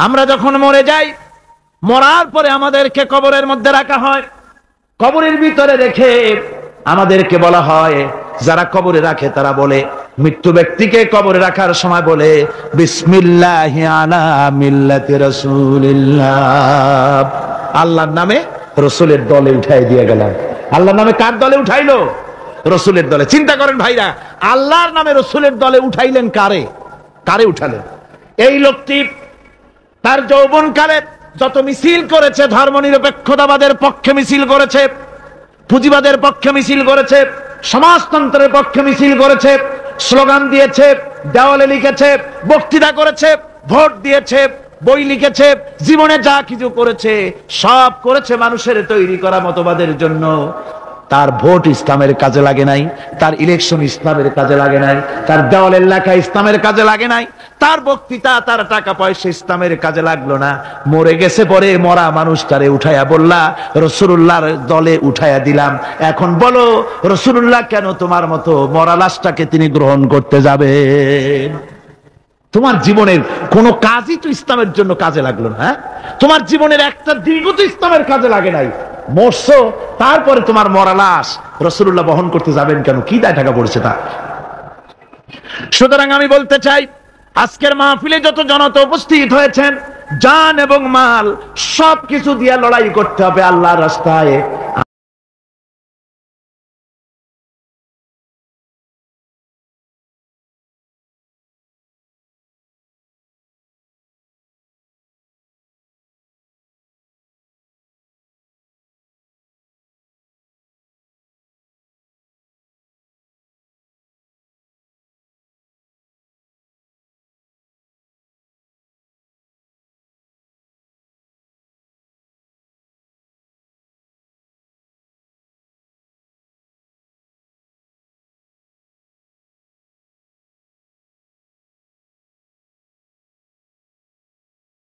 আমরা যখন মরে যাই, মরার পরে আমাদেরকে কবরের মধ্যে রাখা হয়। কবরের ভিতরে রেখে আমাদেরকে বলা হয়, যারা কবরে রাখে তারা বলে, মৃত্যু ব্যক্তিকে কবরে রাখার সময় বলে, বিসমিল্লাহি আলা মিল্লাতি রাসূলিল্লাহ, আল্লাহর নামে রাসূলের দলে উঠাই দিয়ে গেলাম। আল্লাহর নামে কার দলে উঠাইলো? রাসূলের দলে। চিন্তা করেন ভাইরা, আল্লাহর নামে রাসূলের দলে উঠাইলেন কারে? কারে উঠালেন? এই লোকটি তার যৌবনকালে যত মিছিল করেছে, ধর্মনিরপেক্ষতাবাদের পক্ষে মিছিল করেছে, পুঁজিবাদের পক্ষে মিছিল করেছে, সমাজতন্ত্রের পক্ষে মিছিল করেছে, স্লোগান দিয়েছে, দেওয়ালে লিখেছে, বক্তৃতা করেছে, ভোট দিয়েছে, বই লিখেছে, জীবনে যা কিছু করেছে সব করেছে মানুষের তৈরি করা মতবাদের জন্য। তার ভোট ইসলামের কাজে লাগে নাই, তার ইলেকশন ইসলামের কাজে লাগে নাই, তার দেওয়ালের লেখা ইসলামের কাজে লাগে নাই, তার বক্তৃতা, তার টাকা পয়সা ইসলামের কাজে লাগলো না। মরে গেছে, পরে মরা মানুষটারে উঠাইয়া বললা রাসূলুল্লাহর দলে উঠাইয়া দিলাম। এখন বলো রাসূলুল্লাহ কেন তোমার মতো মরা লাশটাকে তিনি গ্রহণ করতে যাবেন? তোমার জীবনের কোন কাজই তো ইসলামের জন্য কাজে লাগলো না। তোমার জীবনের একটা দীর্ঘ তো ইসলামের কাজে লাগে নাই। মরছো, তারপরে তোমার মরা লাশ রাসূলুল্লাহ বহন করতে যাবেন কেন? কি দায় টাকা পড়ছে তা? সুতরাং আমি বলতে চাই, আজকের মাহফিলে যত জনতা উপস্থিত হয়েছেন, জান এবং মাল সবকিছু দিয়ে লড়াই করতে হবে আল্লাহর রাস্তায়।